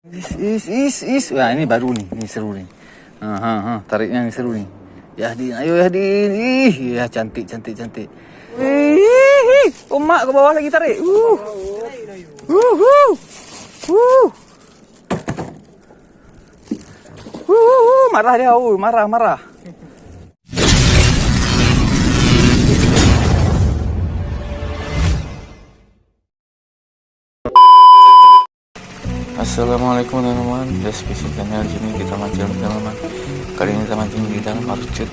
Wah, ini baru nih, ini seru nih. Tariknya ini seru nih. Yahdin, ayo Yahdin. Ya cantik. Mak ke bawah lagi tarik. Marah dia, marah. Assalamualaikum teman-teman, Deskripsi channel sini kita mancing teman-teman. Kali ini kita mancing di dalam Arcut.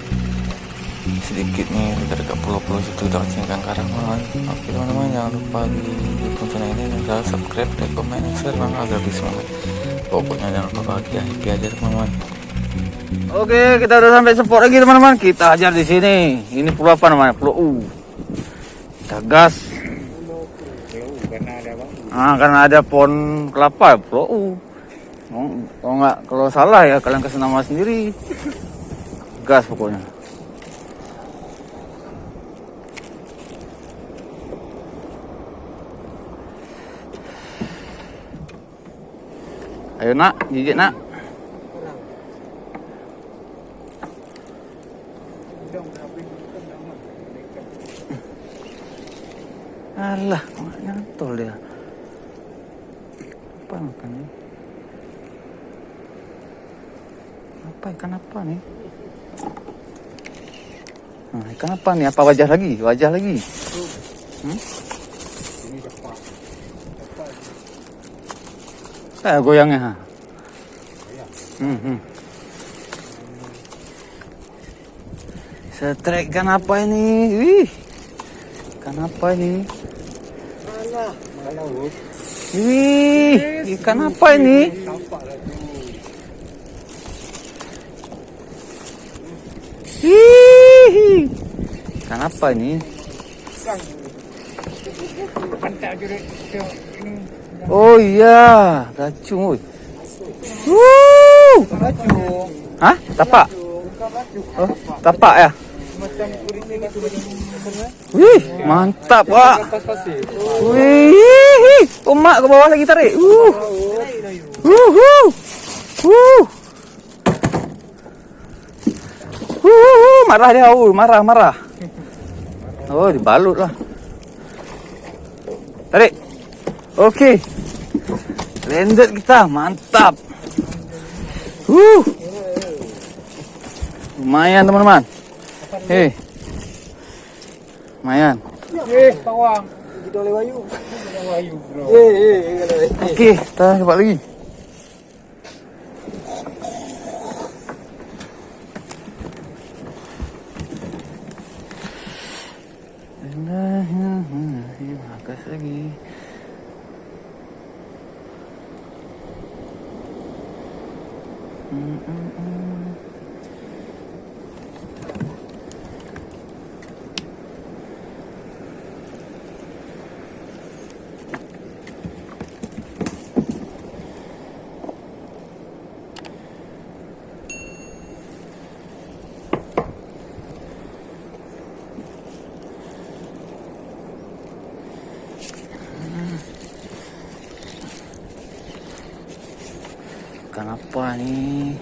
Sedikit nih kita dekat pulau-pulau situ kita mancing ikan karang teman-teman. Oke teman-teman, jangan lupa di dukung channel ini dan jangan subscribe, like, komen, dan share agar bisa semangat. Pokoknya jangan lupa bahagia, happy aja teman-teman. Oke, kita udah sampai spot lagi teman-teman. Kita ajar di sini. Ini pulau apa namanya? Pulau U. Kita gas. Karena ada pohon kelapa, bro. Kalau salah ya kalian kasih nama sendiri. Gas pokoknya. Ayo nak, gigit nak. Alah, nyantol dia. Apa makan nih? Ikan apa nih? Ikan apa nih? Apa wajah lagi? Goyangnya. Setrek ikan apa ini? Wih, ikan apa ini? Wih, ikan apa ini? Ikan apa ini? Oh iya, racun. Hah? Tapak? Oh, tapak ya? Wih, mantap, Pak. Wih, mak ke bawah lagi tarik. Marah dia, marah. Oh, dibalut lah. Tarik. Oke. Landed kita, mantap. Lumayan teman-teman. Lumayan. Bawang. Kita oleh wayu. Bro. Oke, kita coba lagi. Makas lagi. Ikan apa nih?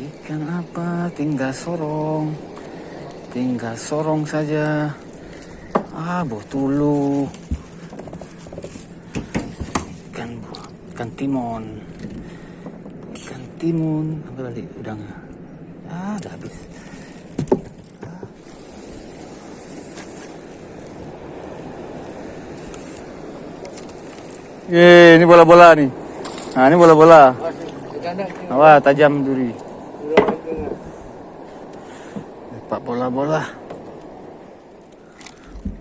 Ikan apa? Tinggal sorong saja. Botulu. Ikan timun. Apa balik udangnya? Udah habis. Ini bola-bola nih. Ini bola-bola. Wah, tajam duri. Lepak bola-bola.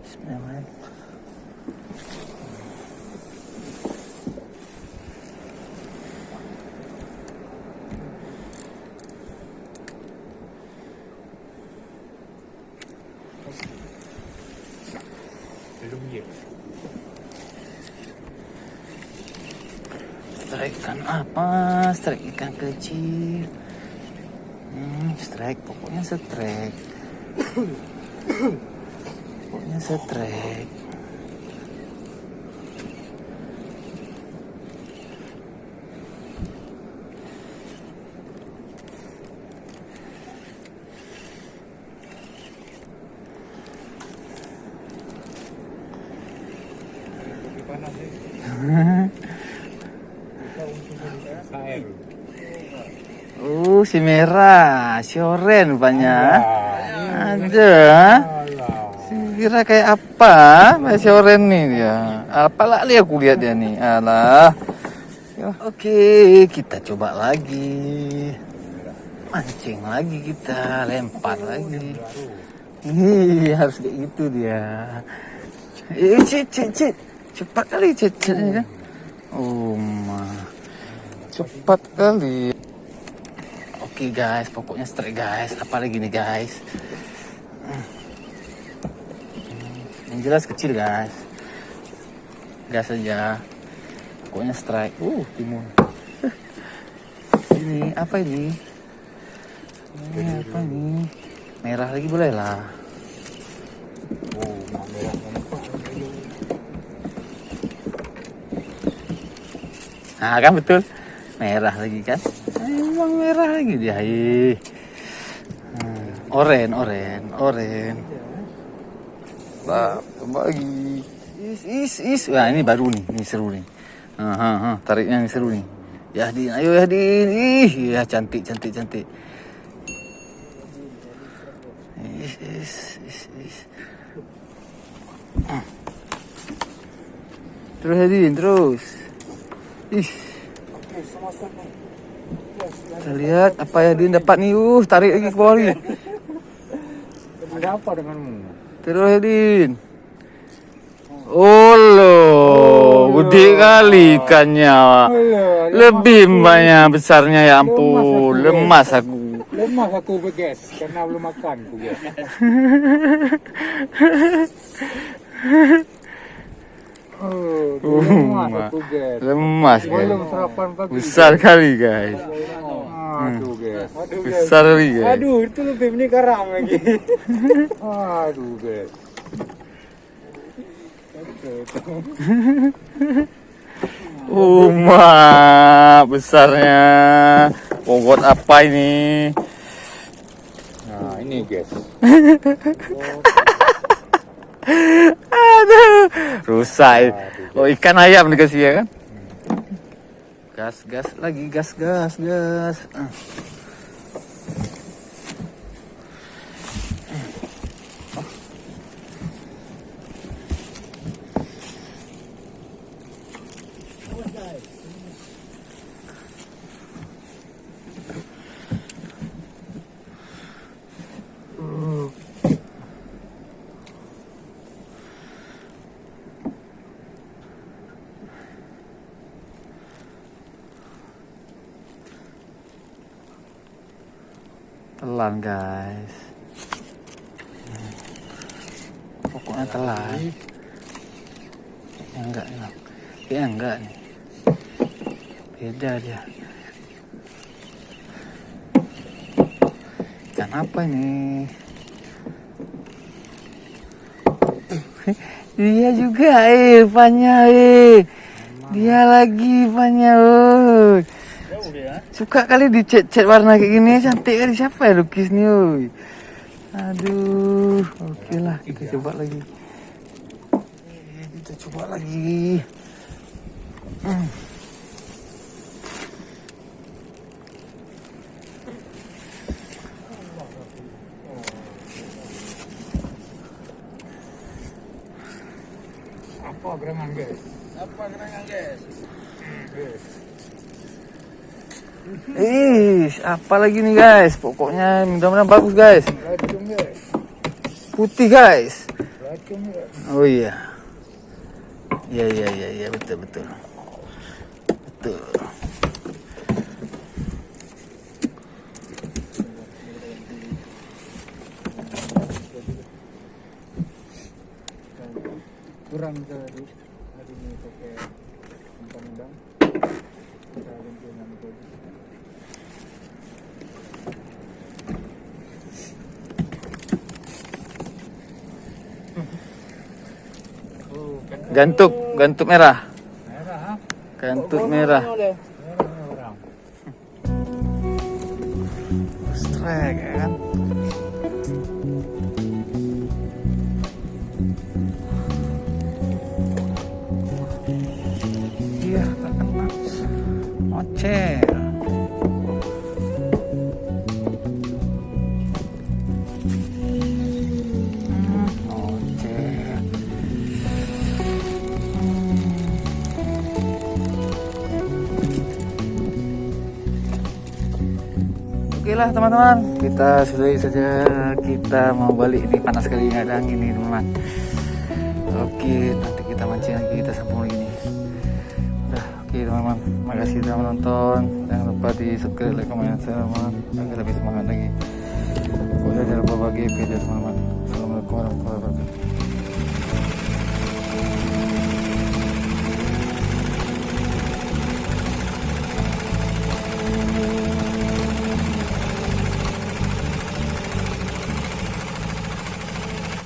Bismillahirrahmanirrahim. Strike ikan apa? Strike ikan kecil. Strike, pokoknya strike. Air. Si merah, si oren rupanya. Ada. Kira kayak apa? Si oren nih dia. Apalah lihat aku lihat dia nih. Alah. Oke, kita coba lagi. Mancing lagi kita, lempar lagi. Harus kayak gitu dia. Cit. Cepat kali cit kan. Cepat kali. Oke guys, pokoknya strike guys. Apa lagi nih guys? Yang jelas kecil guys. Gas aja. Pokoknya strike. Timun. Ini apa ini? Ini apa nih? Merah lagi boleh lah. Nah kan betul. Merah lagi kan? Emang merah lagi dia. Oren. Lah, lagi. Is. Wah, ini baru nih. Ini seru nih. Tariknya ini seru nih. Yahdin, ayo Yahdin. Ya cantik. Is. Terus Yahdin, terus. Kita lihat apa Yahdin dapat nih. Tarik lagi ke bawah nih. Ada apa denganmu? Terus Yahdin. Gede kali ikannya. Lebih banyak besarnya ya ampun. Lemas aku guys, karena belum makan aku guys. Lemas guys. Belum sarapan pagi. Besar kali guys. Aduh guys. Besar kali guys. Aduh, itu lebih ini karam lagi. Aduh guys. Besarnya. Bobot apa ini? Nah, ini guys. Aduh, rusak. Ikan ayam dikasih ya kan? Gas lagi, gas. Telan guys. Pokoknya telan. Enggak nih. Beda dia. Ikan apa ini? Dia juga ikannya Dia lagi ikannya. Suka kali dicet-cet warna kayak gini, cantik kali. Siapa ya lukis nih? Aduh, oke lah, kita coba lagi. Apa gerangan guys? Apa lagi nih guys? Pokoknya mudah-mudahan bagus guys. Putih guys. Oh iya. Iya betul. Kurang tadi ini pakai umpan udang. Kita ganti dengan itu. Gantuk merah. Merah. Gantuk merah. Strike ya kan. Iya, tak kena. Ocel. Ocel. Oke lah teman-teman, kita sudahi saja. Kita mau balik, ini panas sekali kadang ini teman-teman. Oke, nanti kita mancing lagi, kita sambung lagi nih. Udah, oke teman-teman, makasih telah menonton. Jangan lupa di subscribe, like, komen, share teman-teman, agar lebih semangat lagi. Pokoknya jangan lupa bagi video teman-teman. Assalamualaikum warahmatullahi wabarakatuh.